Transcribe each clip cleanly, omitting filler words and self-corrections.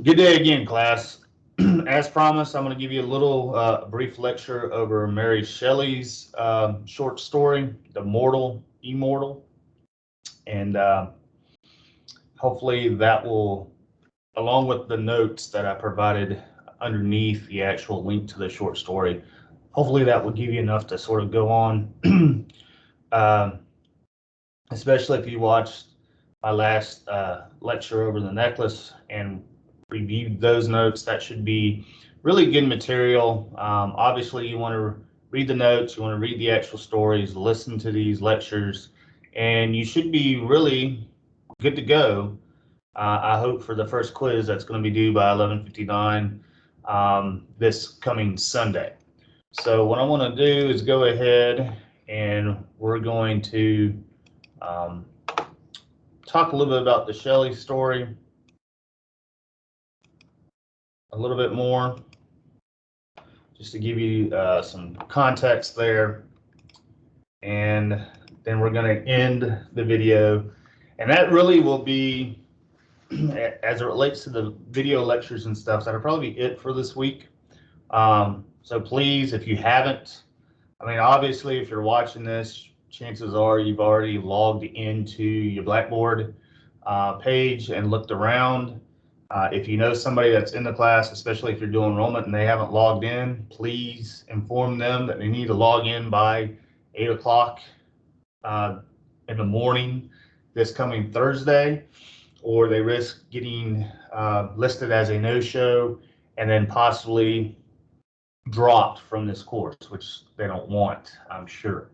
Good day again, class. As promised, I'm going to give you a little brief lecture over Mary Shelley's short story, The Mortal, Immortal. And hopefully that will, along with the notes that I provided underneath the actual link to the short story, hopefully that will give you enough to sort of go on, especially if you watched my last lecture over the necklace and reviewed those notes. That should be really good material. Obviously, you want to read the notes, you want to read the actual stories, listen to these lectures, and you should be really good to go. I hope for the first quiz that's going to be due by 11:59 this coming Sunday. So what I want to do is go ahead and we're going to talk a little bit about the Shelley story a little bit more, just to give you some context there, and then we're going to end the video, and that really will be, as it relates to the video lectures and stuff, that'll probably be it for this week. So please, if you haven't, I mean, obviously, if you're watching this, chances are you've already logged into your Blackboard page and looked around. If you know somebody that's in the class, especially if you're doing enrollment and they haven't logged in, please inform them that they need to log in by 8 o'clock in the morning this coming Thursday, or they risk getting listed as a no-show and then possibly dropped from this course, which they don't want, I'm sure,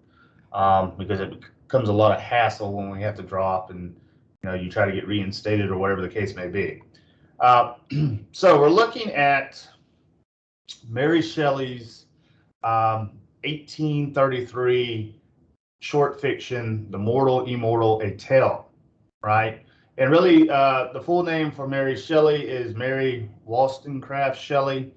because it becomes a lot of hassle when we have to drop and you try to get reinstated or whatever the case may be. So we're looking at Mary Shelley's 1833 short fiction, The Mortal, Immortal, A Tale, right? And really, the full name for Mary Shelley is Mary Wollstonecraft Shelley.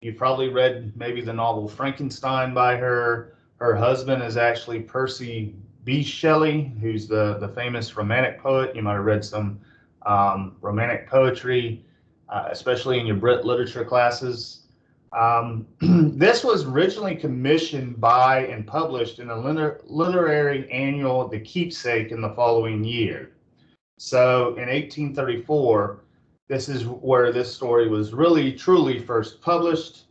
You've probably read maybe the novel Frankenstein by her. Her husband is actually Percy B. Shelley, who's the famous Romantic poet. You might have read some Romantic poetry, especially in your Brit literature classes. This was originally commissioned by and published in a literary annual, The Keepsake, in the following year. So in 1834, this is where this story was really, truly first published.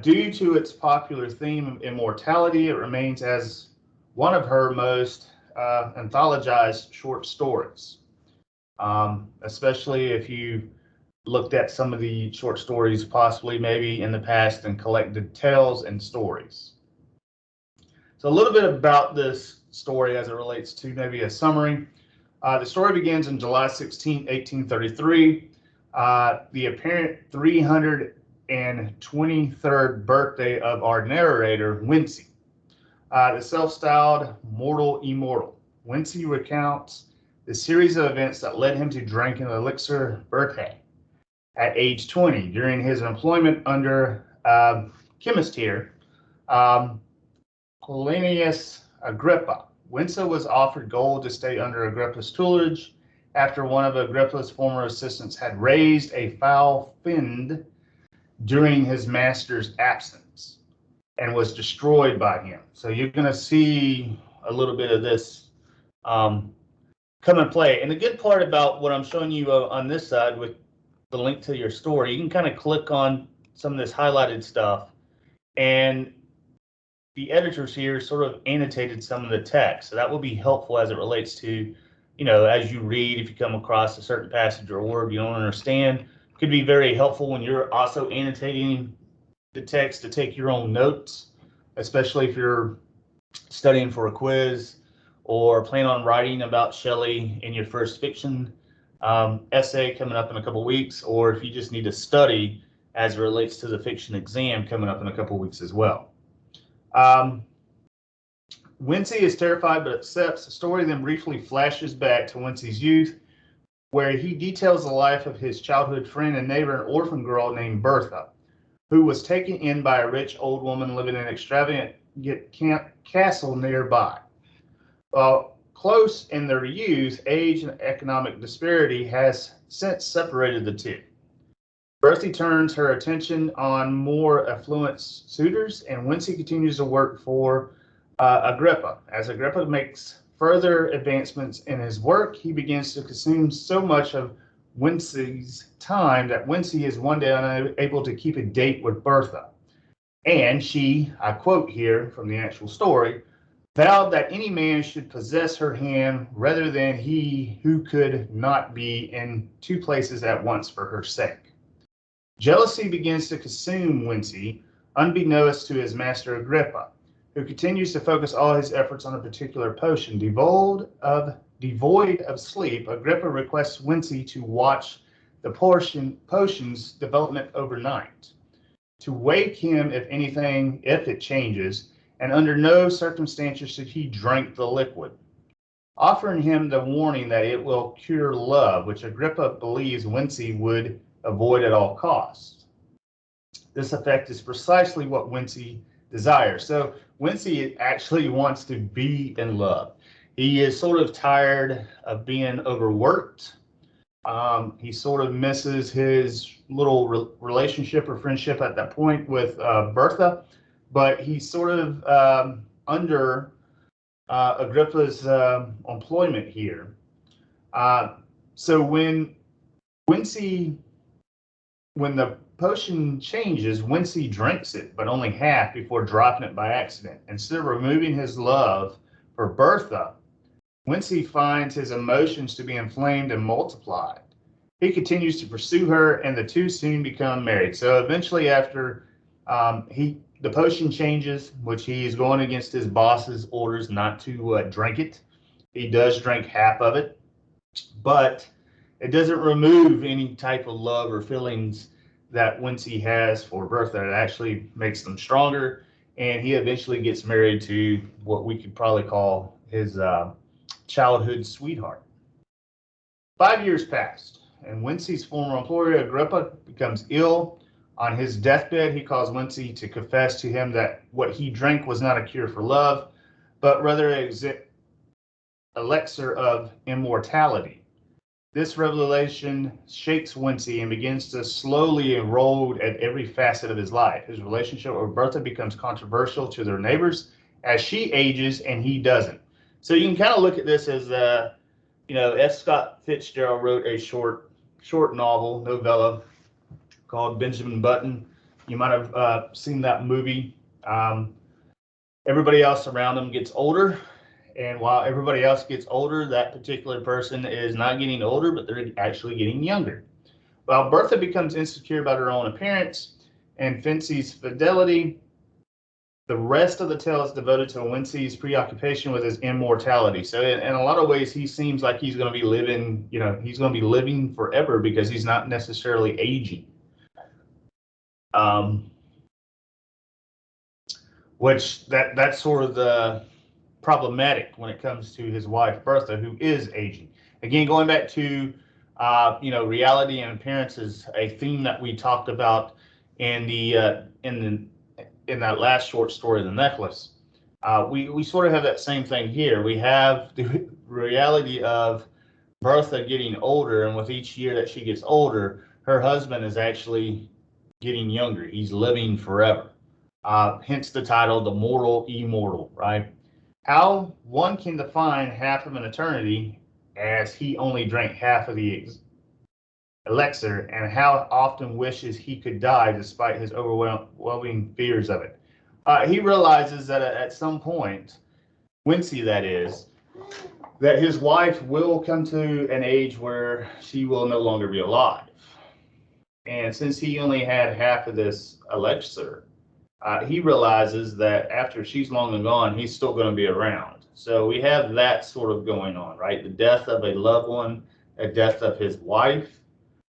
Due to its popular theme of immortality, it remains as one of her most anthologized short stories, especially if you looked at some of the short stories possibly maybe in the past and collected tales and stories. So a little bit about this story as it relates to maybe a summary. The story begins on July 16, 1833, the apparent 323rd birthday of our narrator, Wincy, the self-styled mortal immortal. Wincy recounts the series of events that led him to drink an elixir vitae at age 20 during his employment under chemist here, Polonius Agrippa. Wincy was offered gold to stay under Agrippa's tutelage after one of Agrippa's former assistants had raised a foul fiend during his master's absence and was destroyed by him. So you're going to see a little bit of this come and play. And the good part about what I'm showing you on this side with the link to your story, you can kind of click on some of this highlighted stuff, and the editors here sort of annotated some of the text. So that will be helpful as it relates to, as you read, if you come across a certain passage or word you don't understand, could be very helpful when you're also annotating the text to take your own notes, especially if you're studying for a quiz or plan on writing about Shelley in your first fiction essay coming up in a couple weeks, or if you just need to study as it relates to the fiction exam coming up in a couple weeks as well. Wincy is terrified but accepts. The story then briefly flashes back to Wincy's youth, where he details the life of his childhood friend and neighbor, an orphan girl named Bertha, who was taken in by a rich old woman living in an extravagant castle nearby. close in their youth, age and economic disparity has since separated the two. Bertha turns her attention on more affluent suitors, and Wincy continues to work for Agrippa. As Agrippa makes further advancements in his work, he begins to consume so much of Wincy's time that Wincy is one day unable to keep a date with Bertha. And she, I quote here from the actual story, vowed that any man should possess her hand rather than he who could not be in two places at once for her sake. Jealousy begins to consume Wincy, unbeknownst to his master Agrippa, who continues to focus all his efforts on a particular potion. Devoid of sleep, Agrippa requests Wincy to watch the potion's development overnight, to wake him if it changes, and under no circumstances should he drink the liquid, offering him the warning that it will cure love, which Agrippa believes Wincy would avoid at all costs. This effect is precisely what Wincy desires. So Wincy actually wants to be in love. He is sort of tired of being overworked. He sort of misses his little relationship or friendship at that point with Bertha, but he's sort of under Agrippa's employment here. So when the potion changes, Wincy drinks it, but only half before dropping it by accident. Instead of removing his love for Bertha, Wincy finds his emotions to be inflamed and multiplied. He continues to pursue her, and the two soon become married. So eventually, after the potion changes, which he is going against his boss's orders not to drink it, he does drink half of it, but it doesn't remove any type of love or feelings that Wincy has for Bertha. It actually makes them stronger, and he eventually gets married to what we could probably call his childhood sweetheart. 5 years passed, and Wincy's former employer, Agrippa, becomes ill. On his deathbed, he calls Wincy to confess to him that what he drank was not a cure for love, but rather an elixir of immortality. This revelation shakes Wincy and begins to slowly erode at every facet of his life. His relationship with Bertha becomes controversial to their neighbors as she ages and he doesn't. So you can kind of look at this as, F. Scott Fitzgerald wrote a short novella called Benjamin Button. You might have seen that movie. Everybody else around him gets older. And while everybody else gets older, that particular person is not getting older, but they're actually getting younger. While Bertha becomes insecure about her own appearance and Wincy's fidelity, the rest of the tale is devoted to Wincy's preoccupation with his immortality. So in a lot of ways, he seems like he's going to be living, he's going to be living forever because he's not necessarily aging. Which that's sort of the problematic when it comes to his wife Bertha, who is aging. Again, going back to reality and appearance is a theme that we talked about in that last short story, The Necklace. We sort of have that same thing here. We have the reality of Bertha getting older, and with each year that she gets older, her husband is actually getting younger. He's living forever. Hence the title, The Mortal Immortal, right? How one can define half of an eternity as he only drank half of the elixir, and how often wishes he could die despite his overwhelming fears of it. He realizes that at some point, Wincy that is, that his wife will come to an age where she will no longer be alive. And since he only had half of this elixir, he realizes that after she's long and gone, he's still going to be around. So we have that sort of going on, right? The death of a loved one, a death of his wife.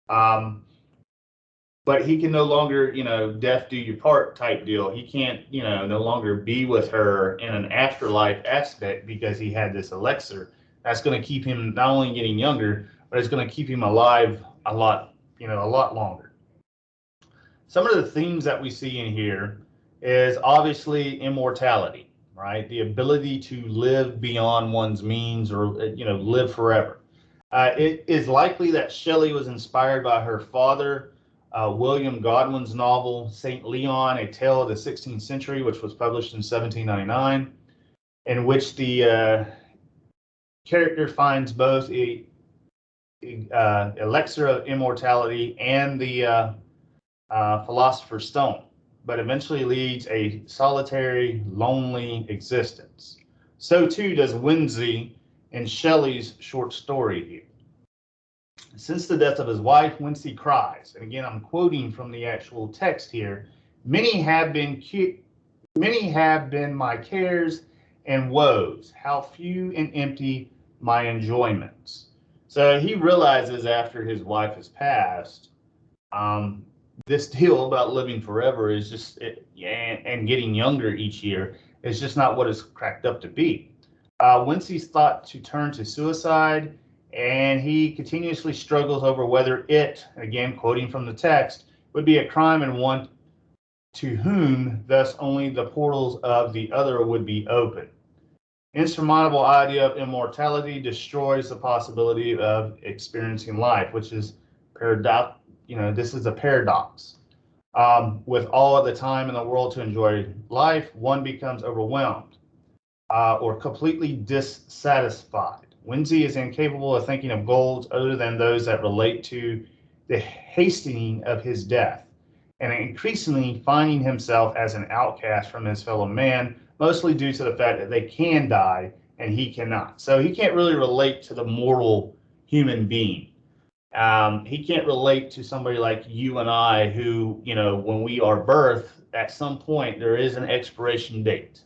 But he can no longer, death do your part type deal. He can't, no longer be with her in an afterlife aspect because he had this elixir. That's going to keep him not only getting younger, but it's going to keep him alive a lot longer. Some of the themes that we see in here is obviously immortality. right? The ability to live beyond one's means, or live forever. It is likely that Shelley was inspired by her father, William Godwin's novel St. Leon, A Tale of the 16th Century, which was published in 1799, in which the character finds both a elixir of immortality and the philosopher's stone, but eventually leads a solitary, lonely existence. So too does Windsor in Shelley's short story here. Since the death of his wife, Windsor cries, and again I'm quoting from the actual text here, many have been my cares and woes, how few and empty my enjoyments. So he realizes after his wife has passed, this deal about living forever is just, and getting younger each year is just not what it's cracked up to be. Wincy's thought to turn to suicide, and he continuously struggles over whether it, again quoting from the text, would be a crime and one to whom thus only the portals of the other would be open. Insurmountable idea of immortality destroys the possibility of experiencing life, which is paradox. This is a paradox. With all of the time in the world to enjoy life, one becomes overwhelmed or completely dissatisfied. Windsor is incapable of thinking of goals other than those that relate to the hastening of his death, and increasingly finding himself as an outcast from his fellow man, mostly due to the fact that they can die and he cannot. So he can't really relate to the mortal human being. He can't relate to somebody like you and I who, when we are birthed, at some point, there is an expiration date.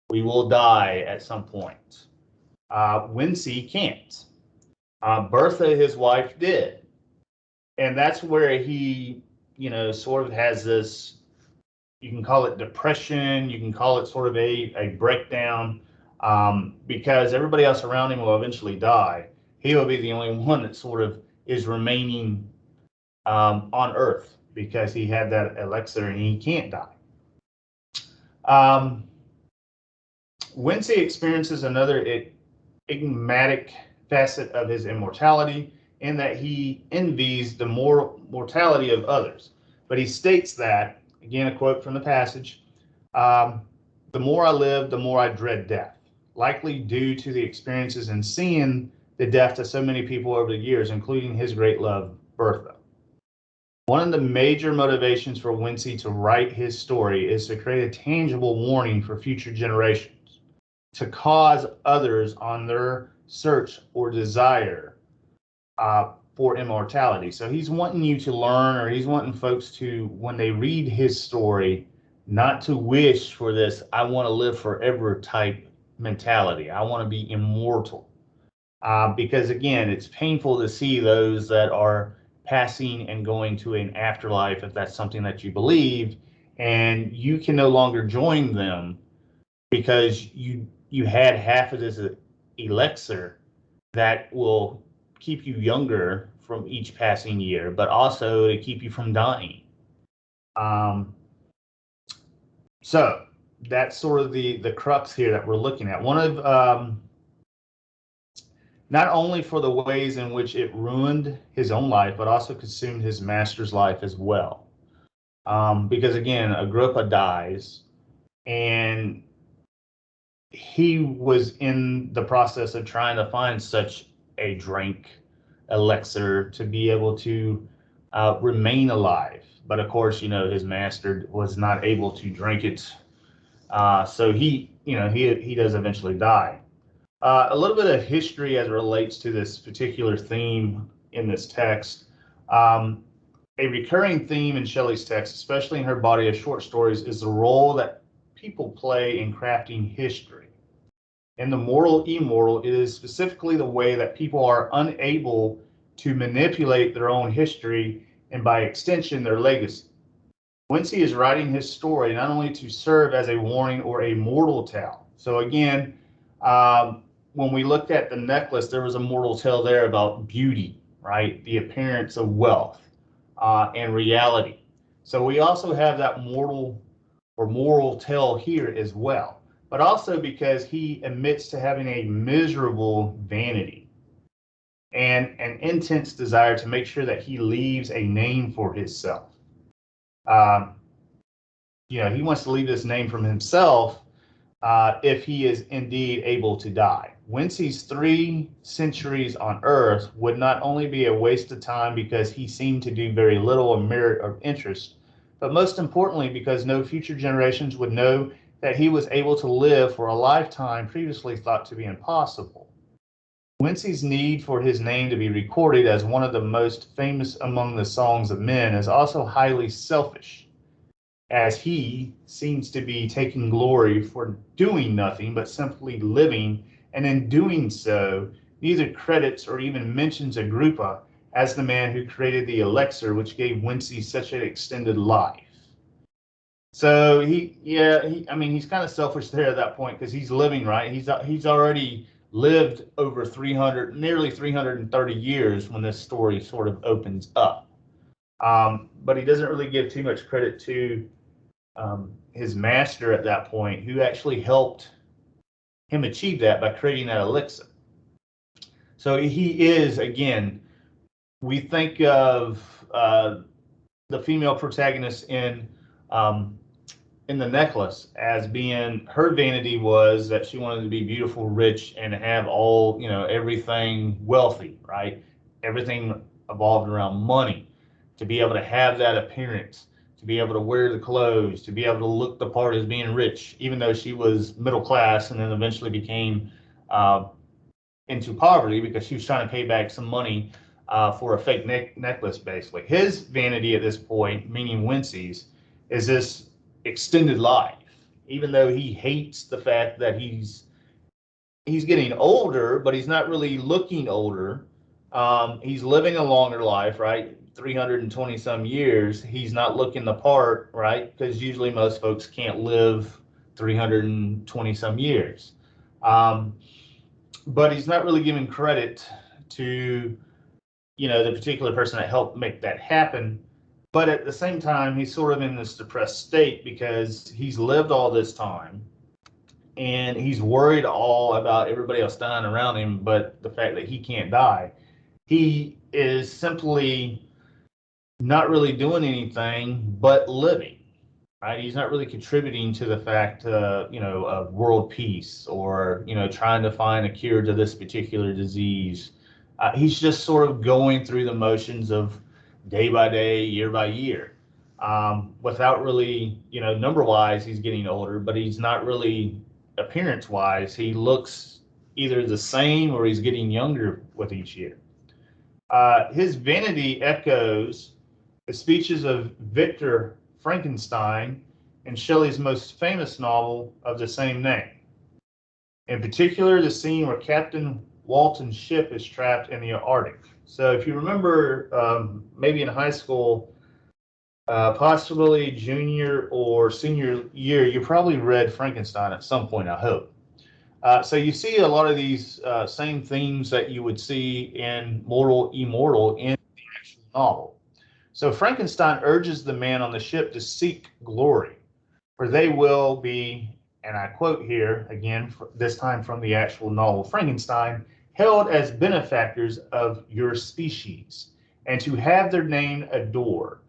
We will die at some point. Wincy can't. Bertha, his wife, did. And that's where he, sort of has this, you can call it depression, you can call it sort of a breakdown, because everybody else around him will eventually die. He will be the only one that sort of is remaining on Earth because he had that elixir and he can't die. Wincy experiences another enigmatic facet of his immortality in that he envies the mortality of others. But he states that, again, a quote from the passage, the more I live, the more I dread death, likely due to the experiences and seeing the death of so many people over the years, including his great love, Bertha. One of the major motivations for Wincy to write his story is to create a tangible warning for future generations, to cause others on their search or desire for immortality. So he's wanting you to learn, or he's wanting folks to, when they read his story, not to wish for this, I want to live forever type mentality. I want to be immortal. Because again, it's painful to see those that are passing and going to an afterlife, if that's something that you believe, and you can no longer join them because you had half of this elixir that will keep you younger from each passing year, but also to keep you from dying. So that's sort of the crux here that we're looking at. One of not only for the ways in which it ruined his own life, but also consumed his master's life as well. Because again, Agrippa dies, and he was in the process of trying to find such a drink elixir to be able to remain alive. But of course, his master was not able to drink it. So he does eventually die. A little bit of history as it relates to this particular theme in this text. A recurring theme in Shelley's text, especially in her body of short stories, is the role that people play in crafting history. In the moral immoral, it is specifically the way that people are unable to manipulate their own history and by extension their legacy. Wincy is writing his story not only to serve as a warning or a mortal tale. So again, when we looked at the necklace, there was a mortal tale there about beauty, right? The appearance of wealth and reality. So we also have that mortal or moral tale here as well. but also because he admits to having a miserable vanity and an intense desire to make sure that he leaves a name for himself. Um, he wants to leave this name from himself if he is indeed able to die. Wincy's 3 centuries on Earth would not only be a waste of time because he seemed to do very little of merit or interest, but most importantly because no future generations would know that he was able to live for a lifetime previously thought to be impossible. Wincy's need for his name to be recorded as one of the most famous among the songs of men is also highly selfish, as he seems to be taking glory for doing nothing but simply living, and in doing so, neither credits or even mentions Agrippa as the man who created the elixir which gave Wincy such an extended life. So he's kind of selfish there at that point because he's living, right. He's already lived over nearly 330 years when this story sort of opens up. But he doesn't really give too much credit to his master at that point, who actually helped him achieve that by creating that elixir. So he is, again, we think of the female protagonist in the necklace as being, her vanity was that she wanted to be beautiful, rich, and have all, everything wealthy, right? Everything evolved around money, to be able to have that appearance, to be able to wear the clothes, to be able to look the part as being rich, even though she was middle class and then eventually became into poverty because she was trying to pay back some money for a fake necklace, basically. His vanity at this point, meaning Wincy's, is this extended life, even though he hates the fact that he's getting older, but he's not really looking older. He's living a longer life, right? 320 some years. He's not looking the part, right? Because usually most folks can't live 320 some years. But he's not really giving credit to, the particular person that helped make that happen. But at the same time, he's sort of in this depressed state because he's lived all this time and he's worried all about everybody else dying around him, but the fact that he can't die. He is simply not really doing anything but living, right? He's not really contributing to the fact, of world peace or, trying to find a cure to this particular disease. He's just sort of going through the motions of day by day, year by year, without really, number wise, he's getting older, but he's not really appearance wise. He looks either the same or he's getting younger with each year. His vanity echoes the speeches of Victor Frankenstein in Shelley's most famous novel of the same name. In particular, the scene where Captain Walton's ship is trapped in the Arctic. So if you remember, maybe in high school, possibly junior or senior year, you probably read Frankenstein at some point, I hope. So you see a lot of these same themes that you would see in Mortal, Immortal in the actual novel. So Frankenstein urges the man on the ship to seek glory, for they will be, and I quote here again, this time from the actual novel Frankenstein, held as benefactors of your species, and to have their name adored.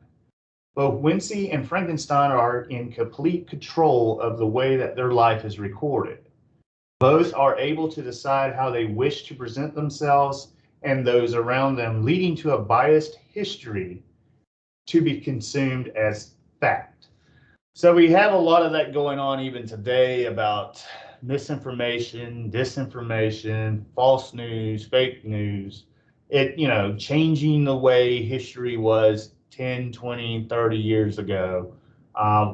Both Wincy and Frankenstein are in complete control of the way that their life is recorded. Both are able to decide how they wish to present themselves and those around them, leading to a biased history to be consumed as fact. So we have a lot of that going on even today about misinformation, disinformation, false news, fake news. Changing the way history was 10, 20, 30 years ago.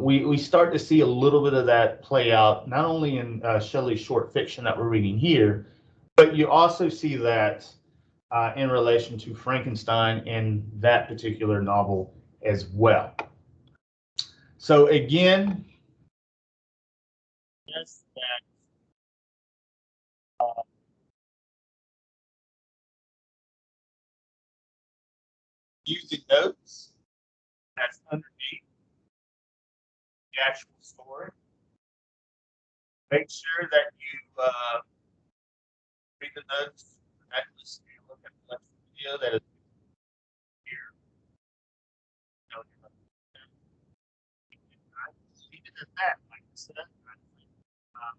We start to see a little bit of that play out, not only in Shelley's short fiction that we're reading here, but you also see that in relation to Frankenstein in that particular novel as well. So again, yes, that using notes that's underneath the actual story. Make sure that you read the notes, necklace, and look at the lecture video that is here. You know, I leave it at that. Like I said, um,